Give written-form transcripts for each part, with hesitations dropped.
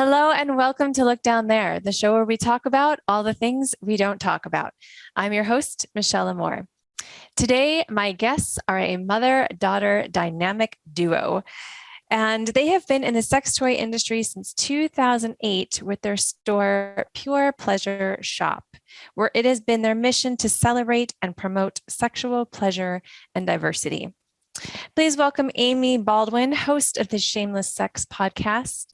Hello and welcome to Look Down There, the show where we talk about all the things we don't talk about. I'm your host, Michelle Amore. Today, my guests are a mother-daughter dynamic duo, and they have been in the sex toy industry since 2008 with their store, Pure Pleasure Shop, where it has been their mission to celebrate and promote sexual pleasure and diversity. Please welcome Amy Baldwin, host of the Shameless Sex Podcast,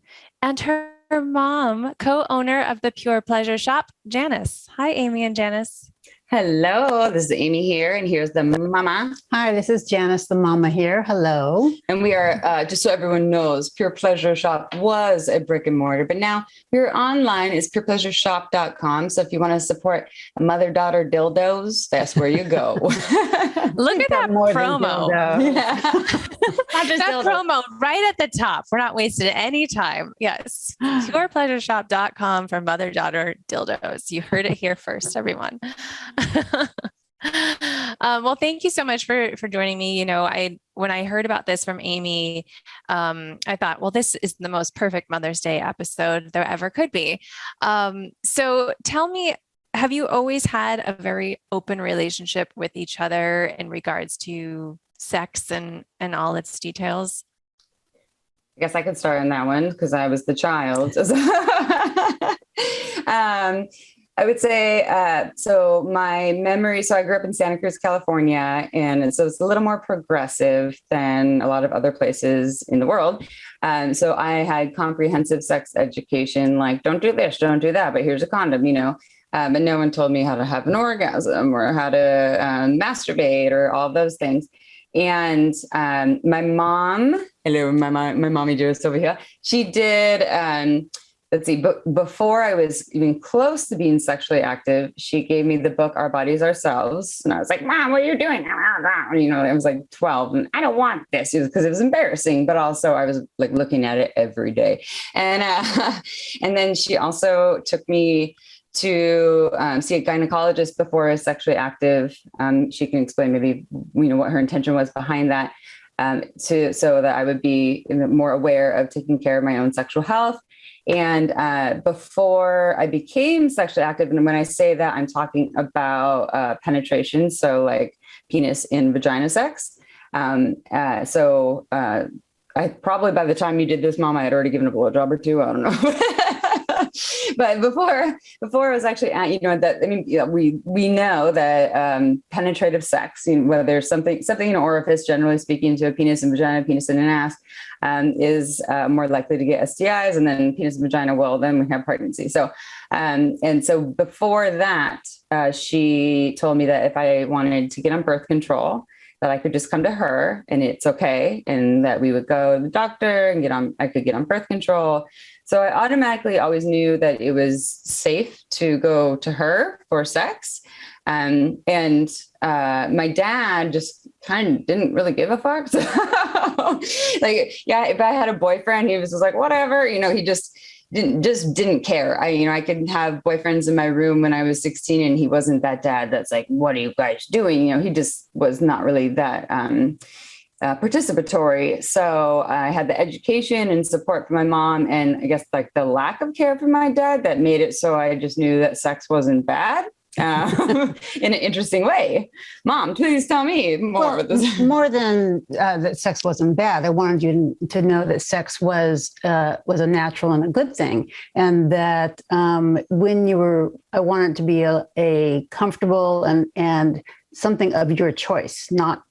and her mom, co-owner of the Pure Pleasure Shop, Janis. Hi, Amy and Janis. Hello, this is Amy here, and here's the mama. Hi, this is Janis, the mama here. Hello. And we are, just so everyone knows, Pure Pleasure Shop was a brick and mortar, but now we're online. It's purepleasureshop.com. So if you want to support a mother-daughter dildos, that's where you go. Look at that promo. Yeah. That promo right at the top. We're not wasting any time. Yes. Purepleasureshop.com for mother-daughter dildos. You heard it here first, everyone. Well, thank you so much for joining me. You know, when I heard about this from Amy, I thought, well, this is the most perfect Mother's Day episode there ever could be. So tell me, have you always had a very open relationship with each other in regards to sex and all its details? I guess I could start on that one because I was the child. I would say, so my memory, so I grew up in Santa Cruz, California, and so it's a little more progressive than a lot of other places in the world. So I had comprehensive sex education, like don't do this, don't do that, but here's a condom, you know, but no one told me how to have an orgasm or how to masturbate or all those things. And my mom, hello, my mommy Janis over here, she did, let's see, but before I was even close to being sexually active, she gave me the book, Our Bodies Ourselves. And I was like, Mom, what are you doing? You know, I was like 12 and I don't want this because it was embarrassing, but also I was like looking at it every day. And, and then she also took me to see a gynecologist before I was sexually active. She can explain maybe, you know, what her intention was behind that, so that I would be more aware of taking care of my own sexual health. And before I became sexually active, and when I say that, I'm talking about penetration, so like penis in vagina sex. So I probably by the time you did this, Mom, I had already given a blowjob or two. I don't know. But before it was actually, you know, that, I mean, you know, we know that penetrative sex, you know, whether something in an orifice, generally speaking, to a penis and vagina, penis and an ass, is more likely to get STIs, and then penis and vagina will, then we have pregnancy. So, and so before that, she told me that if I wanted to get on birth control, that I could just come to her and it's okay. And that we would go to the doctor and I could get on birth control. So I automatically always knew that it was safe to go to her for sex. And my dad just kind of didn't really give a fuck. So, like, yeah, if I had a boyfriend, he was just like, whatever, you know, he just didn't care. I could have boyfriends in my room when I was 16 and he wasn't that dad that's like, what are you guys doing? You know, he just was not really that, participatory. So I had the education and support from my mom, and I guess like the lack of care from my dad that made it so I just knew that sex wasn't bad in an interesting way. Mom, please tell me more about this. More than that sex wasn't bad. I wanted you to know that sex was a natural and a good thing, and that I wanted it to be a comfortable and something of your choice, not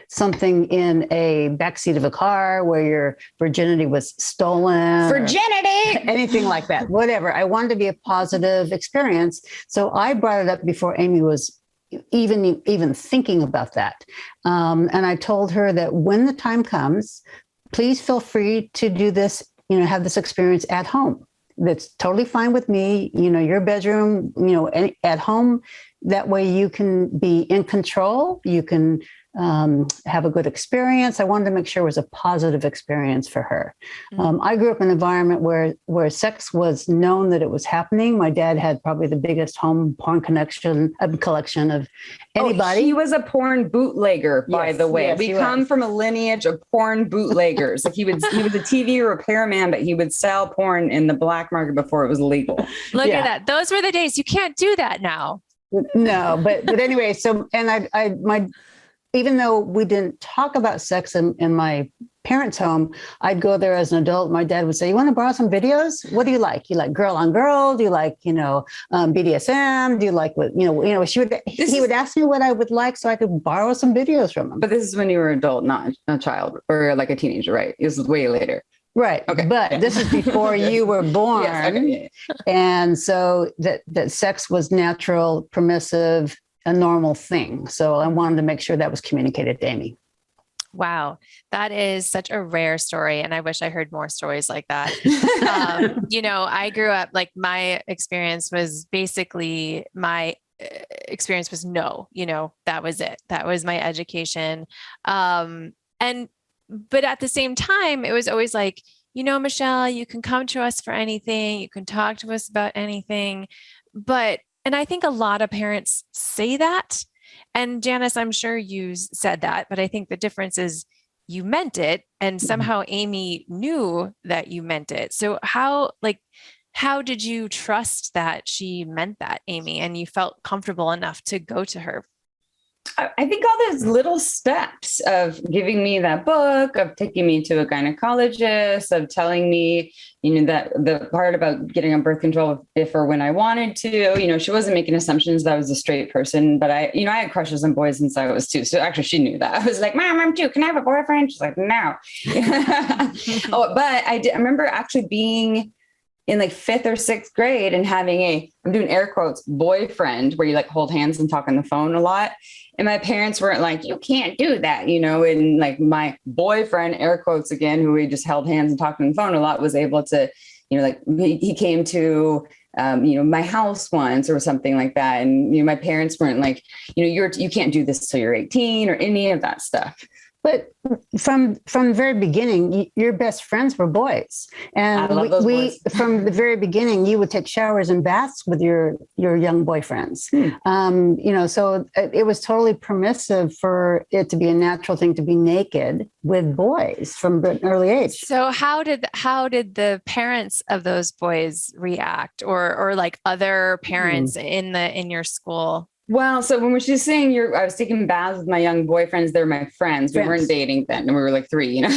something in a backseat of a car where your virginity was stolen. Virginity! Anything like that, whatever. I wanted to be a positive experience. So I brought it up before Amy was even thinking about that. And I told her that when the time comes, please feel free to do this, you know, have this experience at home. That's totally fine with me. You know, your bedroom, you know, at home. That way you can be in control. You can have a good experience. I wanted to make sure it was a positive experience for her. I grew up in an environment where sex was known that it was happening. My dad had probably the biggest home porn collection of anybody. He was a porn bootlegger, by the way. Yes, we come from a lineage of porn bootleggers. Like he was a TV repairman, but he would sell porn in the black market before it was legal. Look at that. Those were the days. You can't do that now. No, but anyway, so, and even though we didn't talk about sex in my parents' home, I'd go there as an adult. My dad would say, "You want to borrow some videos? What do you like? You like girl on girl? Do you like, BDSM? Do you like what, he would ask me what I would like so I could borrow some videos from him." But this is when you were an adult, not a child or like a teenager, right? It was way later. Right. Okay. But this is before you were born. Yes, okay. And so that sex was natural, permissive, a normal thing. So I wanted to make sure that was communicated to Amy. Wow. That is such a rare story. And I wish I heard more stories like that. I grew up, like my experience was no, that was it. That was my education. But at the same time, it was always like, Michelle, you can come to us for anything. You can talk to us about anything. And I think a lot of parents say that. And Janis, I'm sure you said that, but I think the difference is you meant it. And somehow Amy knew that you meant it. So how did you trust that she meant that, Amy, and you felt comfortable enough to go to her? I think all those little steps of giving me that book, of taking me to a gynecologist, of telling me, that the part about getting on birth control if or when I wanted to, she wasn't making assumptions that I was a straight person, but I had crushes on boys since I was 2. So actually she knew that. I was like, "Mom, I'm 2. Can I have a boyfriend?" She's like, "No." But I remember actually being in like 5th or 6th grade and having I'm doing air quotes, boyfriend, where you like hold hands and talk on the phone a lot. And my parents weren't like, "You can't do that," and like my boyfriend, air quotes again, who we just held hands and talked on the phone a lot, was able to, like he came to, my house once or something like that. And, my parents weren't like, you can't do this till you're 18 or any of that stuff. But from the very beginning, your best friends were boys, and I love those boys. From the very beginning, you would take showers and baths with your young boyfriends. So it was totally permissive for it to be a natural thing to be naked with boys from an early age. So how did the parents of those boys react, or like other parents in your school? Well, so when she's saying I was taking baths with my young boyfriends, they're my friends. We weren't dating then, and we were like 3, Sure.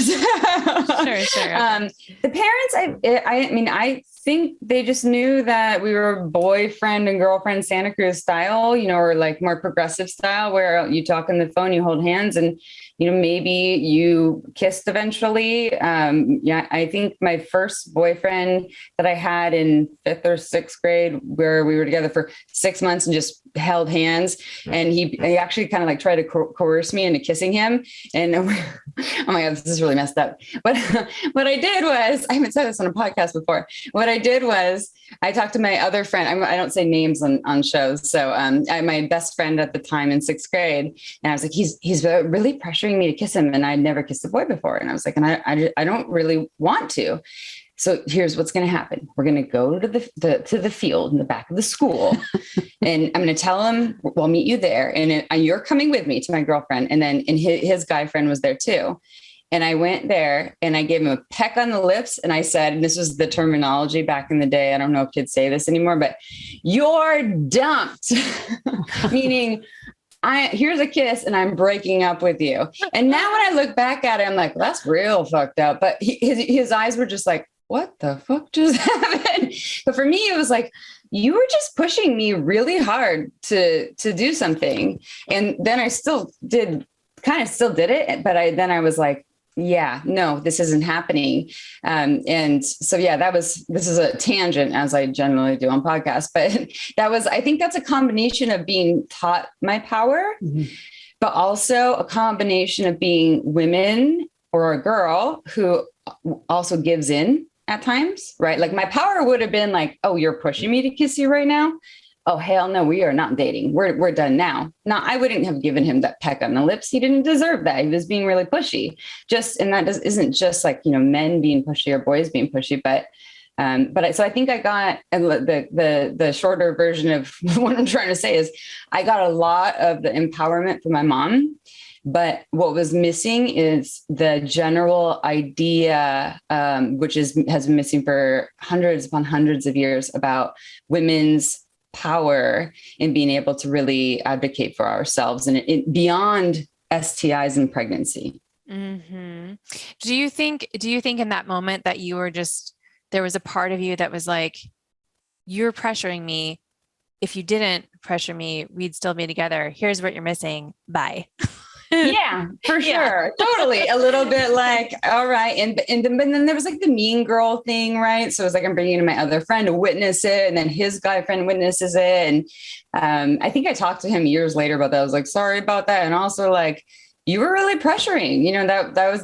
The parents, I think they just knew that we were boyfriend and girlfriend Santa Cruz style, or like more progressive style, where you talk on the phone, you hold hands, and maybe you kissed eventually. I think my first boyfriend that I had in 5th or 6th grade, where we were together for 6 months and just held hands, and he actually kind of like tried to coerce me into kissing him. And oh my God, this is really messed up. But what I did was, I haven't said this on a podcast before. What I did was I talked to my other friend. I don't say names on shows. So my best friend at the time in 6th grade, and I was like, he's really pressuring me to kiss him. And I'd never kissed a boy before. And I was like, and I don't really want to. So here's what's going to happen. We're going to go to the field in the back of the school, and I'm going to tell him, we'll meet you there. And you're coming with me to my girlfriend. And then his guy friend was there too. And I went there and I gave him a peck on the lips. And I said, and this was the terminology back in the day, I don't know if kids say this anymore, but "You're dumped," meaning here's a kiss and I'm breaking up with you. And now when I look back at it, I'm like, well, that's real fucked up. But his eyes were just like, what the fuck just happened? But for me, it was like, you were just pushing me really hard to do something. And then I still did it. But then I was like, yeah, no, this isn't happening. And so, yeah, this is a tangent, as I generally do on podcasts, but I think that's a combination of being taught my power, but also a combination of being women or a girl who also gives in at times, right? Like my power would have been like, "Oh, you're pushing me to kiss you right now." oh, hell no, we are not dating. We're done now. Now, I wouldn't have given him that peck on the lips. He didn't deserve that. He was being really pushy. And that isn't just like, men being pushy or boys being pushy, so I think I got the shorter version of what I'm trying to say is I got a lot of the empowerment from my mom, but what was missing is the general idea, which has been missing for hundreds upon hundreds of years about women's power in being able to really advocate for ourselves and beyond STIs and pregnancy. Mm-hmm. Do you think in that moment that you were there was a part of you that was like, you're pressuring me. If you didn't pressure me, we'd still be together. Here's what you're missing. Bye. Yeah, for sure. Totally. A little bit like, all right. But then there was like the mean girl thing, right? So it was like, I'm bringing in my other friend to witness it. And then his guy friend witnesses it. And I think I talked to him years later about that. I was like, sorry about that. And also like, you were really pressuring,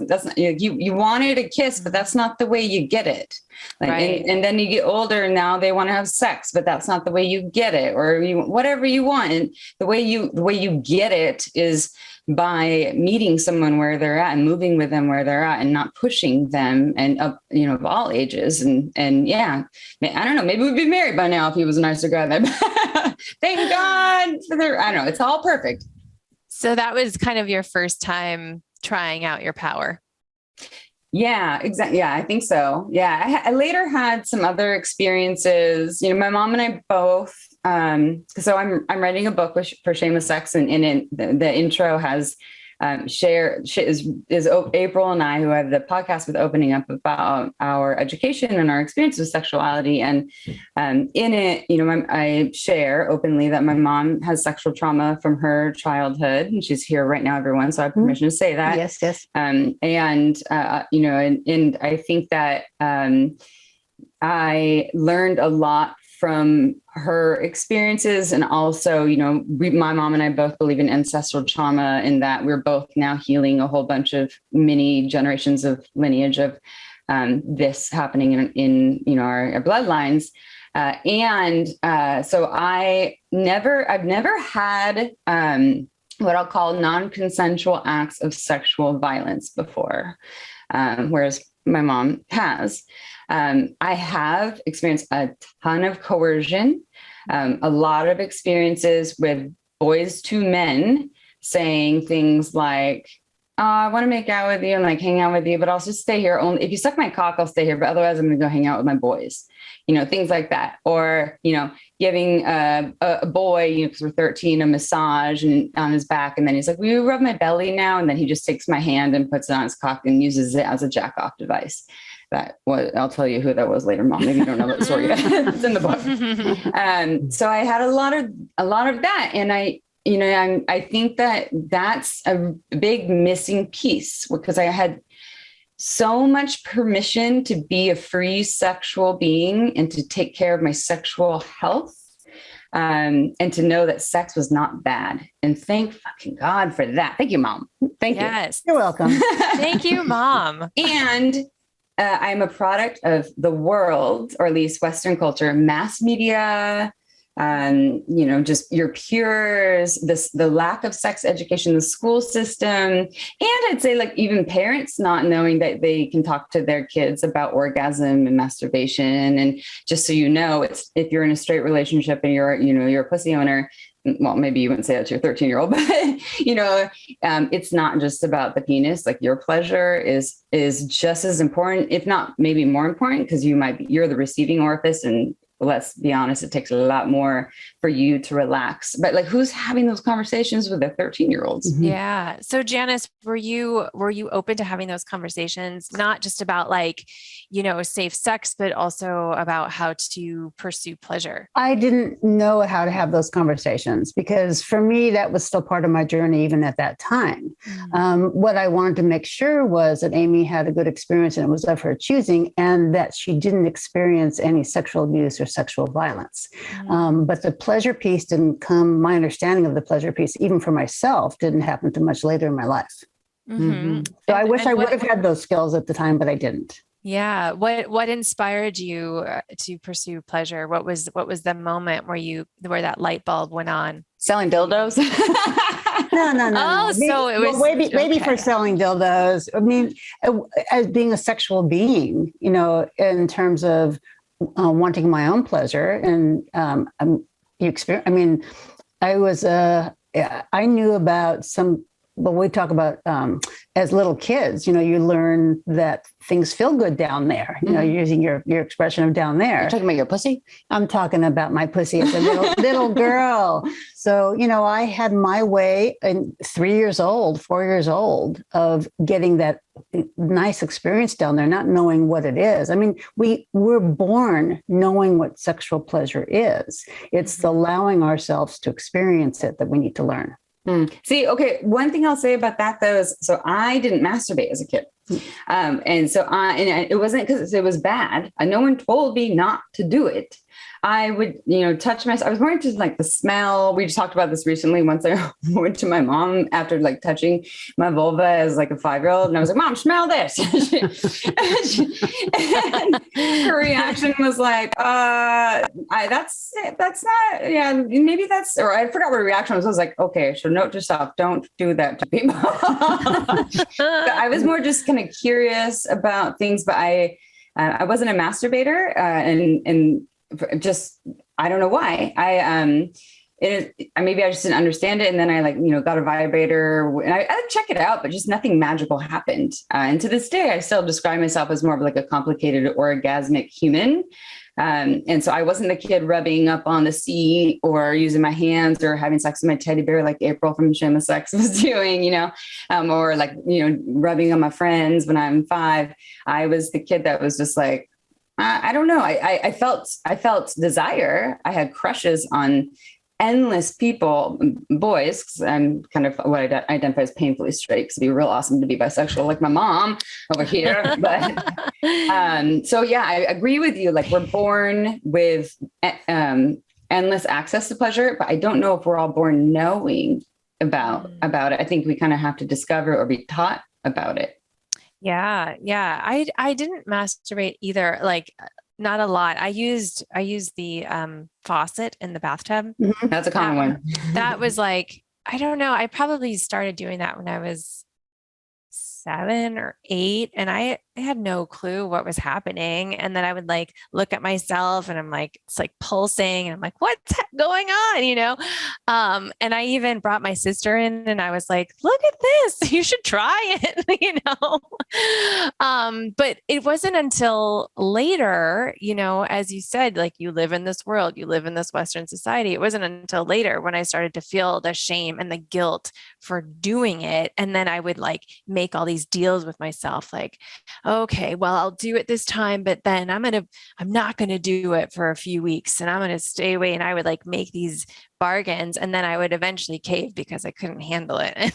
that's not, you wanted a kiss, but that's not the way you get it. Like, right. And then you get older and now they want to have sex, but that's not the way you get it, or whatever you want. And the way you get it is by meeting someone where they're at and moving with them where they're at and not pushing them and up, of all ages. And yeah, I don't know, maybe we'd be married by now if he was a nicer guy. Thank God for I don't know. It's all perfect. So that was kind of your first time trying out your power. Yeah, exactly. Yeah, I think so. Yeah. I later had some other experiences, my mom and I both, so I'm writing a book for Shameless Sex, and in the intro has is April and I, who have the podcast with, opening up about our education and our experience with sexuality. And in it, I share openly that my mom has sexual trauma from her childhood, and she's here right now, everyone. So I have permission to say that. Yes. And I think that I learned a lot from her experiences. And also, my mom and I both believe in ancestral trauma, in that we're both now healing a whole bunch of many generations of lineage of this happening in our bloodlines. So I've never had what I'll call non-consensual acts of sexual violence before, whereas my mom has. I have experienced a ton of coercion, a lot of experiences with boys to men saying things like, oh, I want to make out with you and like hang out with you, but I'll just stay here. Only if you suck my cock, I'll stay here. But otherwise I'm going to go hang out with my boys, things like that. Or, giving a boy, because we're 13, a massage and on his back. And then he's like, will you rub my belly now? And then he just takes my hand and puts it on his cock and uses it as a jack off device. I'll tell you who that was later, Mom. Maybe you don't know that story yet. It's in the book. So I had a lot of that. And I think that that's a big missing piece, because I had so much permission to be a free sexual being and to take care of my sexual health, and to know that sex was not bad. And thank fucking God for that. Thank you, Mom. Thank you. Yes. You're welcome. Thank you, Mom. And I'm a product of the world, or at least Western culture, mass media, just your peers, the lack of sex education, the school system. And I'd say like even parents not knowing that they can talk to their kids about orgasm and masturbation. And just so you know, it's, if you're in a straight relationship and you're a pussy owner, well, maybe you wouldn't say that to your 13-year-old, but it's not just about the penis. Like your pleasure is just as important, if not maybe more important, because you're the receiving orifice, and let's be honest, it takes a lot more for you to relax. But like, who's having those conversations with their 13-year-olds? Mm-hmm. Yeah. So Janis, were you open to having those conversations, not just about like, safe sex, but also about how to pursue pleasure? I didn't know how to have those conversations, because for me, that was still part of my journey, even at that time. Mm-hmm. What I wanted to make sure was that Amy had a good experience and it was of her choosing, and that she didn't experience any sexual abuse or sexual violence. Mm-hmm. But the pleasure piece didn't come, my understanding of the pleasure piece, even for myself, didn't happen too much later in my life. Mm-hmm. So I wish I would have had those skills at the time, but I didn't. Yeah. What inspired you to pursue pleasure? What was the moment where that light bulb went on? Selling dildos. Oh, so it was maybe for okay. selling dildos. I mean, as being a sexual being, in terms of wanting my own pleasure, and you experience. I mean, I knew about some. But we talk about as little kids, you learn that things feel good down there. Using your expression of down there. You're talking about your pussy? I'm talking about my pussy as a little girl. So, I had my way in 3 years old, 4 years old of getting that nice experience down there, not knowing what it is. I mean, we're born knowing what sexual pleasure is. It's allowing ourselves to experience it that we need to learn. See, okay. One thing I'll say about that though is, so I didn't masturbate as a kid. And it wasn't because it was bad. No one told me not to do it. I would, touch myself. I was more into like the smell. We just talked about this recently. Once I went to my mom after like touching my vulva as like a 5-year-old, and I was like, "Mom, smell this." And her reaction was like, that's not, yeah, maybe that's," or I forgot what her reaction was. I was like, "Okay, so note to self, don't do that to people." I was more just kind of curious about things, but I wasn't a masturbator, and just, I don't know why. Maybe I just didn't understand it. And then I got a vibrator, and I'd check it out, but just nothing magical happened. And to this day, I still describe myself as more of like a complicated orgasmic human. And so I wasn't the kid rubbing up on the seat or using my hands or having sex with my teddy bear like April from Shameless Sex was doing, or like, rubbing on my friends when I'm 5. I was the kid that was just like, I don't know. I felt desire. I had crushes on endless people, boys, because I'm kind of what I identify as painfully straight, because it'd be real awesome to be bisexual like my mom over here. But so yeah, I agree with you. Like, we're born with endless access to pleasure, but I don't know if we're all born knowing about it. I think we kind of have to discover or be taught about it. Yeah. Yeah. I didn't masturbate either. Like, not a lot. I used the faucet in the bathtub. That's a common one. That was like, I don't know. I probably started doing that when I was 7 or 8, and I had no clue what was happening. And then I would like look at myself, and I'm like, it's like pulsing, and I'm like, what's going on? And I even brought my sister in, and I was like, look at this, you should try it, but it wasn't until later, as you said, like, you live in this world, you live in this Western society. It wasn't until later when I started to feel the shame and the guilt for doing it. And then I would like make all these deals with myself, like, okay, well, I'll do it this time, but then I'm not going to do it for a few weeks, and I'm going to stay away. And I would like make these bargains, and then I would eventually cave because I couldn't handle it.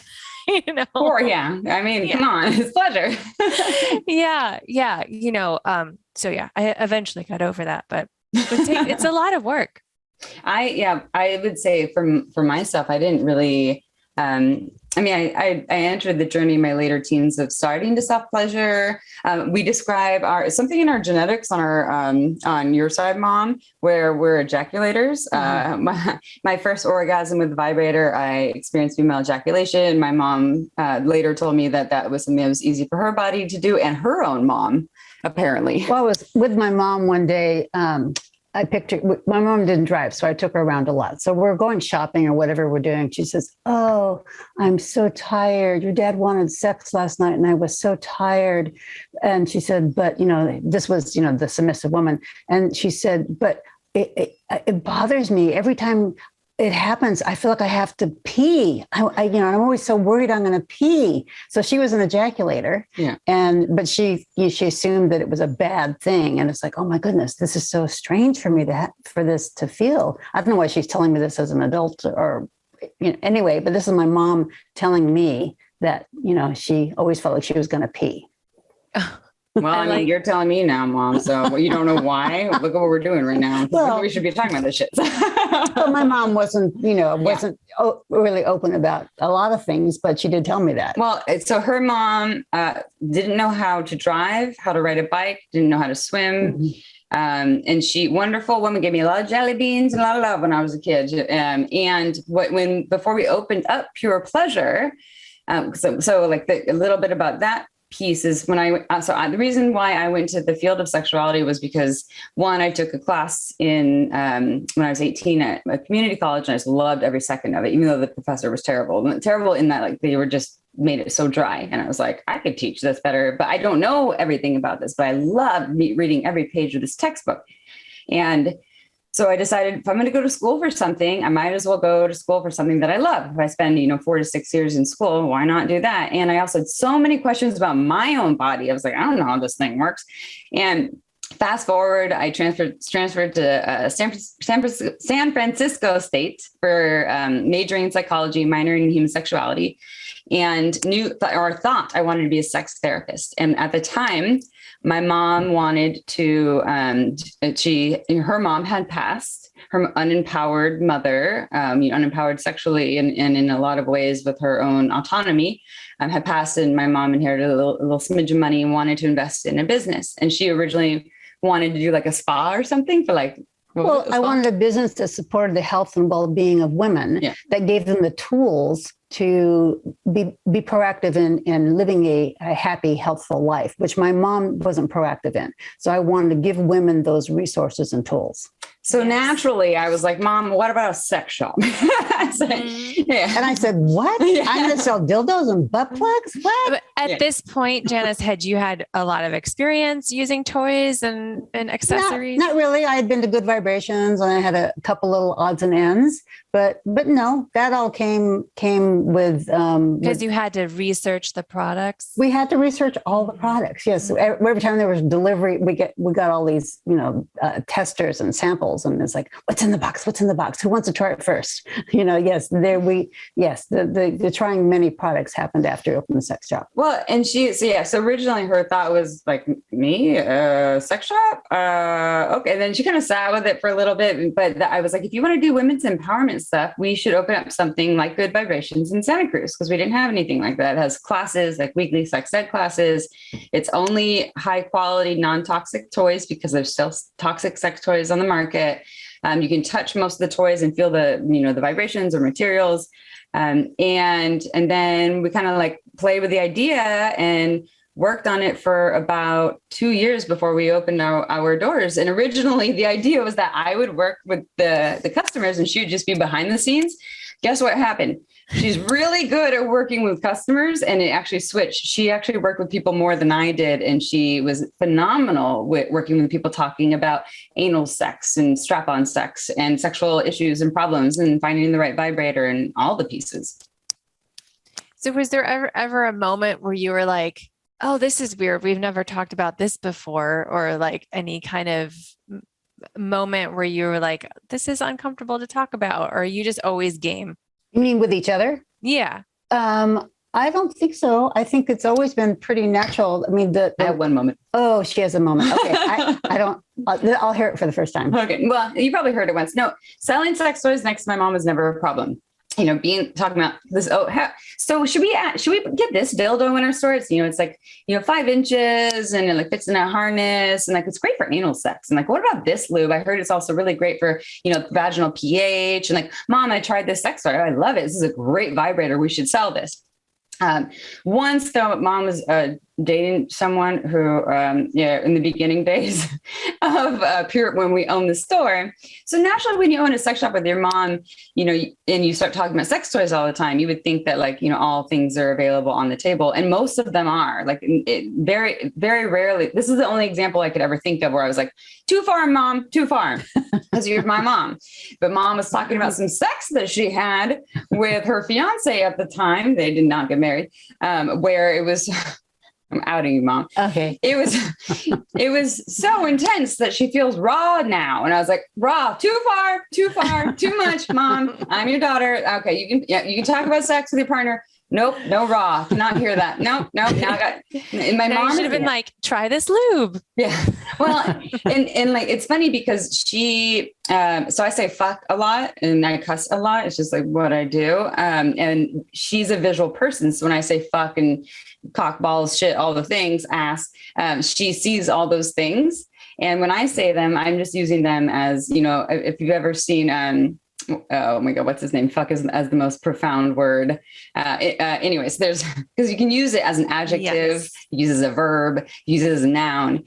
Or yeah, I mean, come on, it's pleasure. Yeah. So yeah, I eventually got over that, but it's a lot of work. I would say for myself, I didn't really, I entered the journey in my later teens of starting to self-pleasure. We describe something in our genetics on your side, Mom, where we're ejaculators. My first orgasm with the vibrator, I experienced female ejaculation. My mom later told me that was something that was easy for her body to do, and her own mom, apparently. Well, I was with my mom one day. I picked her. My mom didn't drive, so I took her around a lot. So we're going shopping or whatever we're doing. She says, "Oh, I'm so tired. Your dad wanted sex last night, and I was so tired." And she said, "But this was the submissive woman." And she said, "But it bothers me every time it happens. I feel like I have to pee. I'm always so worried I'm going to pee." So she was an ejaculator, yeah. But she assumed that it was a bad thing, and it's like, oh my goodness, this is so strange for me for this to feel. I don't know why she's telling me this as an adult, or anyway. But this is my mom telling me that she always felt like she was going to pee. Well, I mean, you're telling me now, Mom. So you don't know why. Look at what we're doing right now. Well, we should be talking about this shit. But my mom wasn't really open about a lot of things, but she did tell me that. Well, so her mom didn't know how to drive, how to ride a bike, didn't know how to swim. Mm-hmm. And she, wonderful woman, gave me a lot of jelly beans and a lot of love when I was a kid. Before we opened up Pure Pleasure, so like a little bit about that piece is when the reason why I went to the field of sexuality was because one, I took a class in when I was 18 at a community college, and I just loved every second of it, even though the professor was terrible in that, like, they were just made it so dry. And I was like, I could teach this better, but I don't know everything about this, but I love reading every page of this textbook. And so I decided, if I'm going to go to school for something, I might as well go to school for something that I love. If I spend, 4 to 6 years in school, why not do that? And I also had so many questions about my own body. I was like, I don't know how this thing works. And fast forward, I transferred to San Francisco State for majoring in psychology, minoring in human sexuality, and thought I wanted to be a sex therapist. And at the time, my mom wanted to, her mom had passed, her unempowered mother, unempowered sexually and in a lot of ways with her own autonomy, had passed, and my mom inherited a little smidge of money and wanted to invest in a business. And she originally wanted to do like a spa or something for like, I wanted a business that supported the health and well-being of women, that gave them the tools to be proactive in living a happy, healthful life, which my mom wasn't proactive in. So I wanted to give women those resources and tools. So naturally, I was like, Mom, what about a sex shop? And I said, what? Yeah. I'm going to sell dildos and butt plugs? What? But at this point, Janis, had you had a lot of experience using toys and accessories? Not really. I had been to Good Vibrations, and I had a couple little odds and ends. But no, that all came with because you had to research the products. We had to research all the products. Yes, every time there was delivery, we got all these testers and samples, and it's like, what's in the box? What's in the box? Who wants to try it first? The trying many products happened after you opened the sex shop. Well, and so originally her thought was like, me, sex shop, okay. And then she kind of sat with it for a little bit, but I was like, if you want to do women's empowerment stuff, we should open up something like Good Vibrations in Santa Cruz, because we didn't have anything like that. It has classes, like weekly sex ed classes. It's only high quality, non-toxic toys, because there's still toxic sex toys on the market. You can touch most of the toys and feel the vibrations or materials. And then we kind of like play with the idea and worked on it for about 2 years before we opened our doors. And originally the idea was that I would work with the customers and she would just be behind the scenes. Guess what happened? She's really good at working with customers, and it actually switched. She actually worked with people more than I did. And she was phenomenal with working with people, talking about anal sex and strap-on sex and sexual issues and problems and finding the right vibrator and all the pieces. So was there ever a moment where you were like, oh, this is weird, we've never talked about this before, or like any kind of moment where you were like, this is uncomfortable to talk about, or are you just always game? You mean with each other? Yeah. I don't think so. I think it's always been pretty natural. I mean, I have one moment. Oh, she has a moment. Okay. I don't, I'll hear it for the first time. Okay. Well, you probably heard it once. No, selling sex toys next to my mom was never a problem. Talking about this. So should we get this dildo in our store? It's like, 5 inches and it like fits in a harness, and like, it's great for anal sex. And like, what about this lube? I heard it's also really great for, vaginal pH. And like, Mom, I tried this sex toy. I love it. This is a great vibrator. We should sell this. Once though, Mom was dating someone who, in the beginning days of Pure, when we owned the store. So naturally, when you own a sex shop with your mom, and you start talking about sex toys all the time, you would think that all things are available on the table, and most of them are. Like, very, very rarely. This is the only example I could ever think of where I was like, too far, Mom, too far, because you're my mom. But Mom was talking about some sex that she had with her fiance at the time. They did not get married, where it was. I'm outing you, Mom. Okay. It was so intense that she feels raw now. And I was like, raw, too far, too much, Mom. I'm your daughter. Okay. You can talk about sex with your partner. Nope, no raw. Cannot hear that. Nope. Now I got. And my Now mom you should have been like, try this lube. Yeah. Well, and like it's funny because she so I say fuck a lot and I cuss a lot. It's just like what I do. And she's a visual person. So when I say fuck and cock, balls, shit, all the things, ass, she sees all those things. And when I say them, I'm just using them as, if you've ever seen oh my God, what's his name? Fuck is as the most profound word. Anyways, there's, because you can use it as an adjective, Yes. use it as a verb, use it as a noun.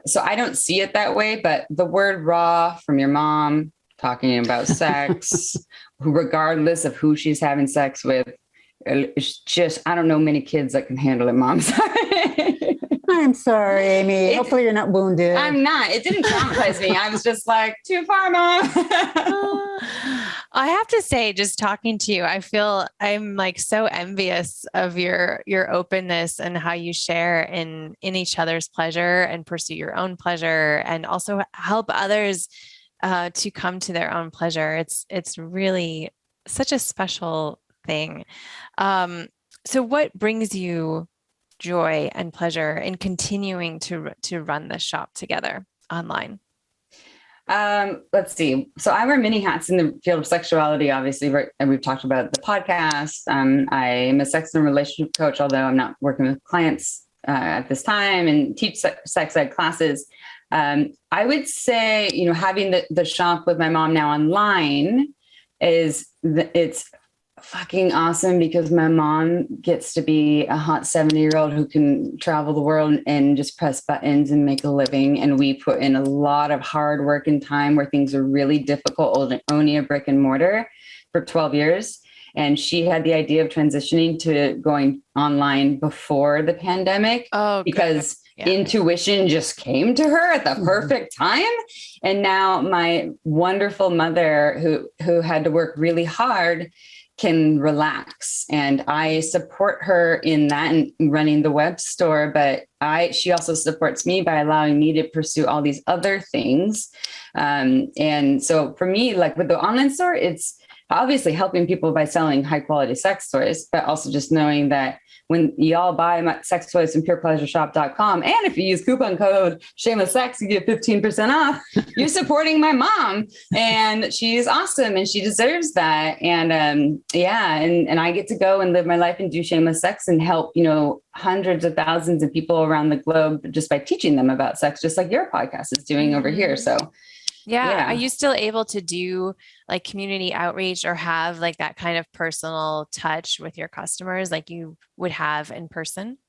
So I don't see it that way, but the word raw from your mom talking about sex, regardless of who she's having sex with, it's just, I don't know many kids that can handle it, Mom. I'm sorry, Amy. Hopefully you're not wounded. I'm not. It didn't traumatize me. I was just like, too far, Mom. I have to say, just talking to you, I feel I'm like so envious of your openness and how you share in each other's pleasure and pursue your own pleasure and also help others to come to their own pleasure. It's really such a special thing. So what brings you joy and pleasure in continuing to run this shop together online? Let's see. So I wear many hats in the field of sexuality, obviously, right? And we've talked about the podcast. I am a sex and relationship coach, although I'm not working with clients at this time, and teach sex ed classes. I would say, having the shop with my mom now online it's fucking awesome because my mom gets to be a hot 70-year-old who can travel the world and just press buttons and make a living. And we put in a lot of hard work and time where things are really difficult, owning a brick and mortar for 12 years. And she had the idea of transitioning to going online before the pandemic because intuition just came to her at the perfect time. And now my wonderful mother who had to work really hard can relax. And I support her in that and running the web store, but she also supports me by allowing me to pursue all these other things. And so for me, like with the online store, it's obviously helping people by selling high quality sex toys, but also just knowing that when y'all buy my sex toys from purepleasureshop.com, and if you use coupon code Shameless Sex, you get 15% off. You're supporting my mom, and she's awesome, and she deserves that. And and I get to go and live my life and do Shameless Sex and help hundreds of thousands of people around the globe just by teaching them about sex, just like your podcast is doing over here. So. Yeah. Are you still able to do like community outreach or have like that kind of personal touch with your customers like you would have in person?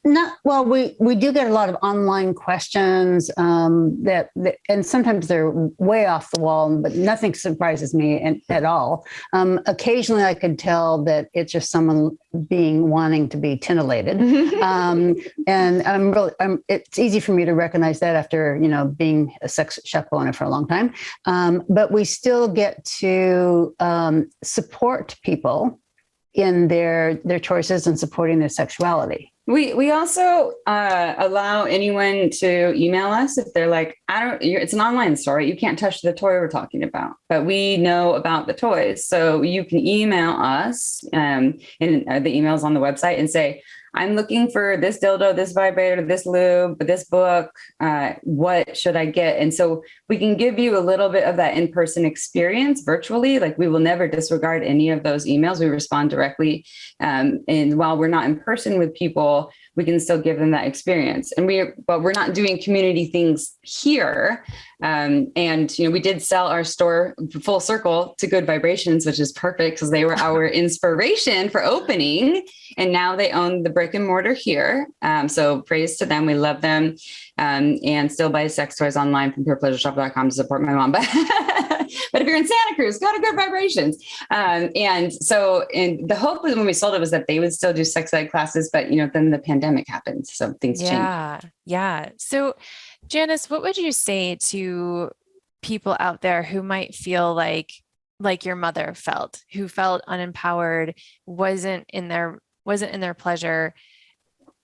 Not well. We do get a lot of online questions that and sometimes they're way off the wall, but nothing surprises me at all. Occasionally, I could tell that it's just someone wanting to be titillated, and it's easy for me to recognize that after being a sex shop owner for a long time. But we still get to support people in their choices and supporting their sexuality. We also allow anyone to email us if they're like, it's an online store. You can't touch the toy we're talking about, but we know about the toys. So you can email us and the email's on the website and say, I'm looking for this dildo, this vibrator, this lube, this book. What should I get? And so we can give you a little bit of that in-person experience virtually. Like we will never disregard any of those emails. We respond directly. And while we're not in person with people, we can still give them that experience. And but we're not doing community things here. And we did sell our store full circle to Good Vibrations, which is perfect because they were our inspiration for opening. And now they own the brick and mortar here. So praise to them. We love them. And still buy sex toys online from purepleasureshop.com to support my mom. But if you're in Santa Cruz, go to Good Vibrations. And the hope was when we sold it was that they would still do sex ed classes, but then the pandemic happened. So things changed. Yeah. So Janis, what would you say to people out there who might feel like your mother felt, who felt unempowered, wasn't in their pleasure,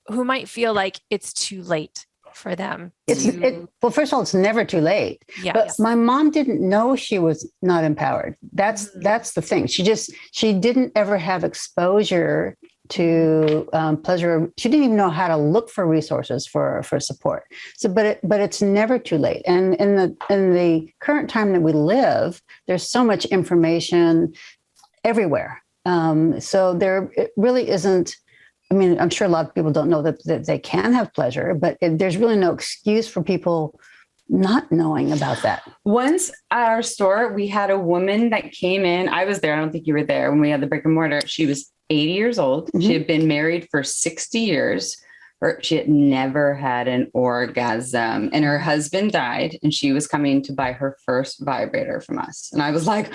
who might feel like it's too late for them? Well, first of all, it's never too late. Yeah. But my mom didn't know she was not empowered. That's the thing. She didn't ever have exposure to pleasure. She didn't even know how to look for resources for support. So, but it's never too late. And in the current time that we live, there's so much information everywhere. So it really isn't. I mean, I'm sure a lot of people don't know that they can have pleasure, but there's really no excuse for people not knowing about that. Once at our store, we had a woman that came in. I was there. I don't think you were there when we had the brick and mortar. She was 80 years old. Mm-hmm. She had been married for 60 years. She had never had an orgasm, and her husband died, and she was coming to buy her first vibrator from us. And I was like,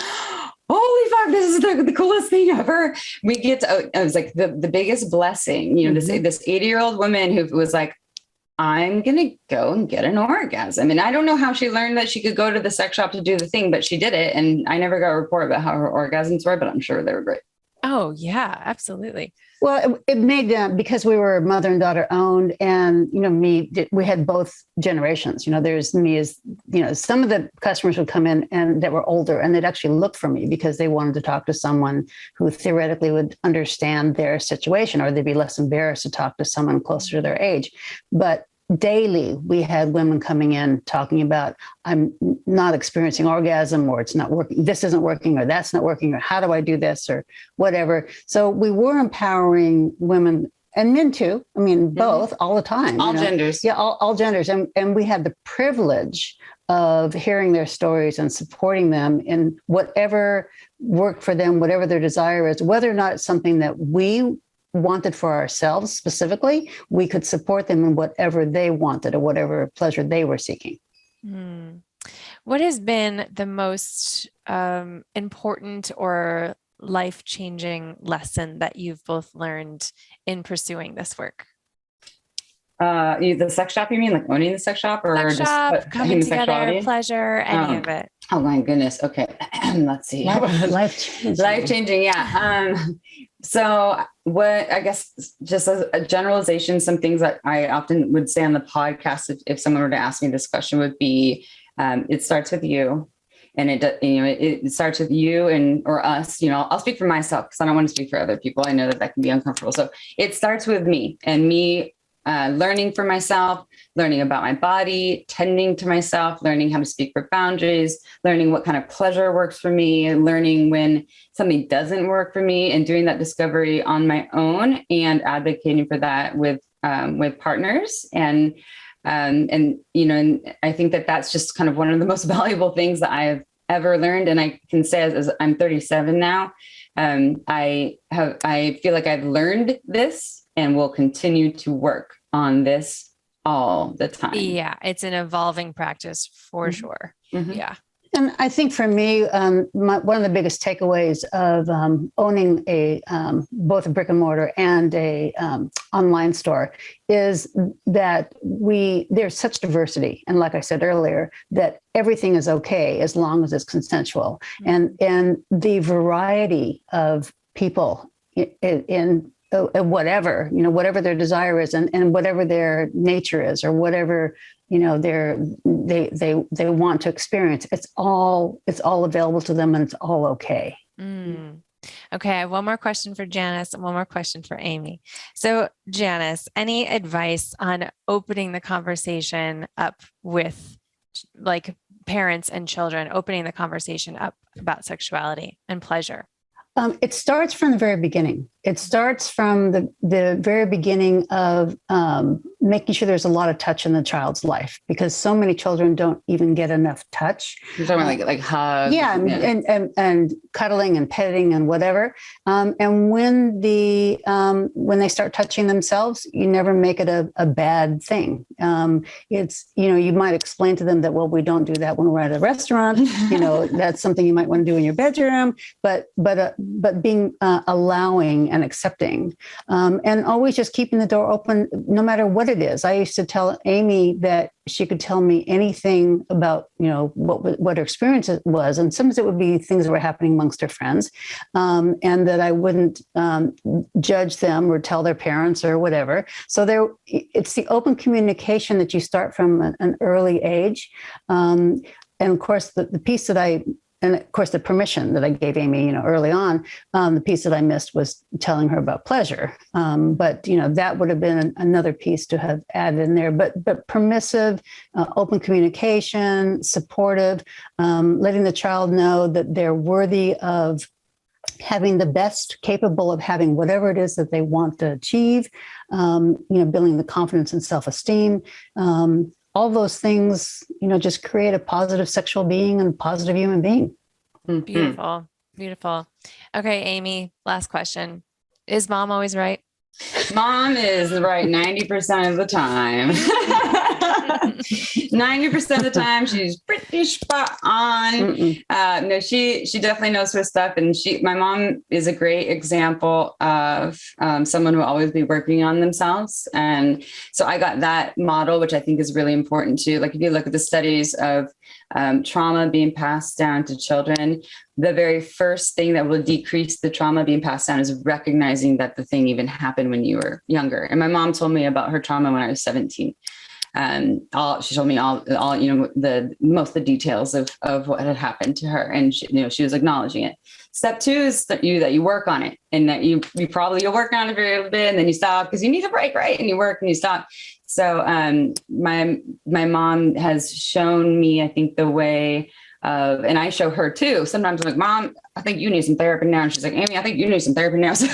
holy fuck, this is the coolest thing ever. It was like the biggest blessing, this 80-year-old woman who was like, I'm going to go and get an orgasm. And I don't know how she learned that she could go to the sex shop to do the thing, but she did it. And I never got a report about how her orgasms were, but I'm sure they were great. Oh yeah, absolutely. Well, it made because we were mother and daughter owned, and we had both generations. There's me as some of the customers would come in and that were older, and they'd actually look for me because they wanted to talk to someone who theoretically would understand their situation, or they'd be less embarrassed to talk to someone closer to their age. But daily, we had women coming in talking about, I'm not experiencing orgasm, or it's not working. This isn't working, or that's not working, or how do I do this, or whatever. So we were empowering women and men too. I mean, both all the time. All genders. Yeah, all genders. And we had the privilege of hearing their stories and supporting them in whatever worked for them, whatever their desire is, whether or not it's something that we wanted for ourselves specifically, we could support them in whatever they wanted or whatever pleasure they were seeking. What has been the most important or life-changing lesson that you've both learned in pursuing this work? The sex shop, you mean, like owning the sex shop, or sex shop, coming together, pleasure, any of it? Oh my goodness. Okay. Let's see. Life-changing. Yeah. So what, I guess, just as a generalization, some things that I often would say on the podcast, if someone were to ask me this question, would be, it starts with you. And it starts with you or us. I'll speak for myself because I don't want to speak for other people. I know that can be uncomfortable. So it starts with me and me learning for myself, learning about my body, tending to myself, learning how to speak for boundaries, learning what kind of pleasure works for me, learning when something doesn't work for me, and doing that discovery on my own and advocating for that with partners. And I think that that's just kind of one of the most valuable things that I have ever learned. And I can say as I'm 37 now, I feel like I've learned this and will continue to work on this all the time. Yeah, it's an evolving practice for sure. Mm-hmm. Yeah. And I think for me, one of the biggest takeaways of owning both a brick and mortar and a online store is that there's such diversity. And like I said earlier, that everything is okay as long as it's consensual. Mm-hmm. And the variety of people in whatever their desire is and whatever their nature is, or whatever they want to experience, it's all available to them, and it's all okay. Okay, I have one more question for Janis and one more question for Amy. So Janis, any advice on opening the conversation up with like parents and children, opening the conversation up about sexuality and pleasure? It starts from the very beginning. It starts from the very beginning of making sure there's a lot of touch in the child's life, because so many children don't even get enough touch. You're talking about like hugs. Yeah, and cuddling and petting and whatever. And when they start touching themselves, you never make it a bad thing. It's, you might explain to them that, well, we don't do that when we're at a restaurant. That's something you might want to do in your bedroom. But being allowing and accepting, and always just keeping the door open, no matter what it is. I used to tell Amy that she could tell me anything about, what her experience was. And sometimes it would be things that were happening amongst her friends, and that I wouldn't judge them or tell their parents or whatever. So it's the open communication that you start from an early age. And of course, the piece and of course, the permission that I gave Amy, early on, the piece that I missed was telling her about pleasure. But that would have been another piece to have added in there. But permissive, open communication, supportive, letting the child know that they're worthy of having the best, capable of having whatever it is that they want to achieve. Building the confidence and self-esteem. All those things, just create a positive sexual being and positive human being. Mm-hmm. Beautiful. Beautiful. Okay, Amy, last question. Is mom always right? Mom is right 90% of the time. 90% of the time, she's pretty spot on. No, she definitely knows her stuff. And my mom is a great example of someone who will always be working on themselves. And so I got that model, which I think is really important too. Like if you look at the studies of trauma being passed down to children, the very first thing that will decrease the trauma being passed down is recognizing that the thing even happened when you were younger. And my mom told me about her trauma when I was 17. She told me all most of the details of what had happened to her, and she was acknowledging it. Step 2 is that you work on it, and that you'll work on it for a little bit, and then you stop because you need a break, right? And you work and you stop. So my mom has shown me, I think, the way of, and I show her too. Sometimes I'm like, Mom, I think you need some therapy now. And she's like, Amy, I think you need some therapy now. So,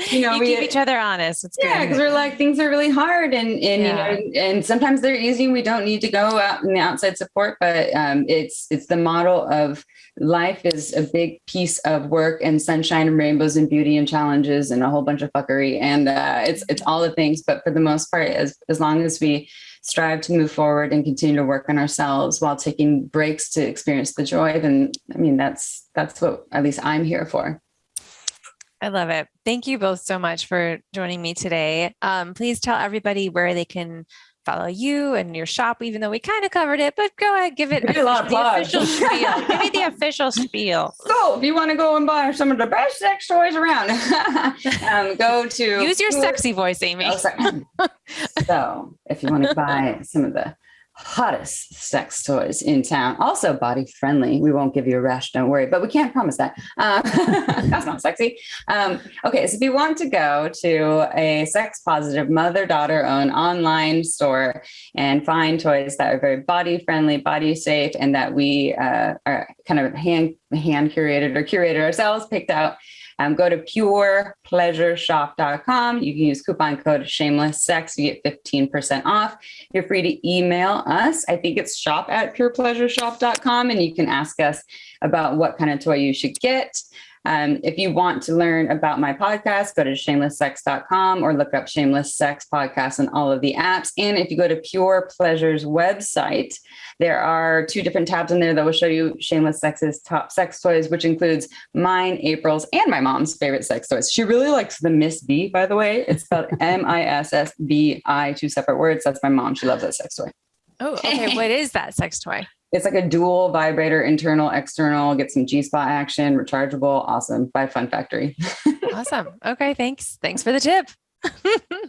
you keep each other honest. It's good. Because we're like, things are really hard, and sometimes they're easy. We don't need to go out in the outside support, but it's the model of life is a big piece of work and sunshine and rainbows and beauty and challenges and a whole bunch of fuckery. And it's all the things, but for the most part, as long as we strive to move forward and continue to work on ourselves while taking breaks to experience the joy, then that's what at least I'm here for. I love it. Thank you both so much for joining me today. Please tell everybody where they can follow you and your shop, even though we kind of covered it, but go ahead, give it a lot of official spiel. Give me the official spiel. So if you want to go and buy some of the best sex toys around, go to... Use your sexy voice, Amy. Oh, sorry. So if you want to buy some of the hottest sex toys in town, also body friendly. We won't give you a rash, don't worry, but we can't promise that. That's not sexy. Okay, so if you want to go to a sex positive mother-daughter owned online store and find toys that are very body friendly, body safe, and that we are kind of hand curated or curated ourselves, picked out, go to purepleasureshop.com. You can use coupon code Shameless Sex. You get 15% off. You're free to email us. I think it's shop@purepleasureshop.com, and you can ask us about what kind of toy you should get. If you want to learn about my podcast, go to shamelesssex.com or look up Shameless Sex Podcast on all of the apps. And if you go to Pure Pleasure's website, there are 2 different tabs in there that will show you Shameless Sex's top sex toys, which includes mine, April's, and my mom's favorite sex toys. She really likes the Miss B, by the way. It's spelled MISSBI, 2 separate words. That's my mom. She loves that sex toy. Oh, okay. What is that sex toy? It's like a dual vibrator, internal, external, get some G-spot action, rechargeable. Awesome. By Fun Factory. Awesome. Okay. Thanks for the tip.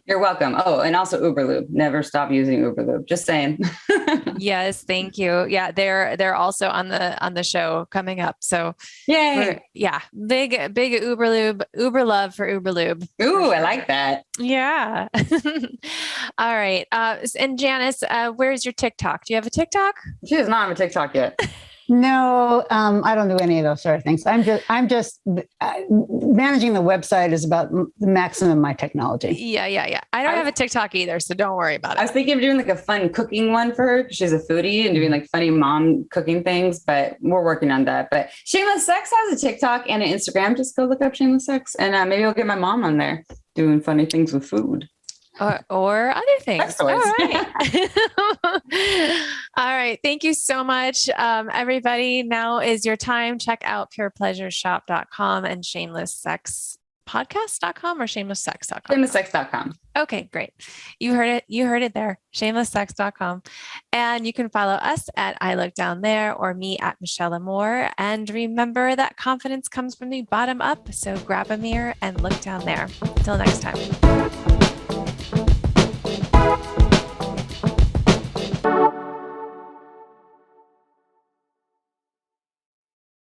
You're welcome. Oh, and also Uberlube. Never stop using Uberlube. Just saying. Yes, thank you. Yeah, they're also on the show coming up. So yay. Big Uber love for Uberlube. Ooh, I like that. Yeah. All right. And Janis, where's your TikTok? Do you have a TikTok? She does not have a TikTok yet. No, I don't do any of those sort of things. I'm just managing the website is about the maximum of my technology. Yeah. I don't have a TikTok either, so don't worry about it. I was thinking of doing like a fun cooking one for her because she's a foodie and doing like funny mom cooking things, but we're working on that. But Shameless Sex has a TikTok and an Instagram. Just go look up Shameless Sex, and maybe I'll get my mom on there doing funny things with food. Or other things. All right. All right. Thank you so much, everybody. Now is your time. Check out purepleasureshop.com and Shameless Sex shamelesspodcast.com or shamelesssex.com? Shamelesssex.com. Okay, great. You heard it. You heard it there. Shamelesssex.com. And you can follow us at I Look Down There or me at Michelle Moore. And remember that confidence comes from the bottom up. So grab a mirror and look down there. Till next time.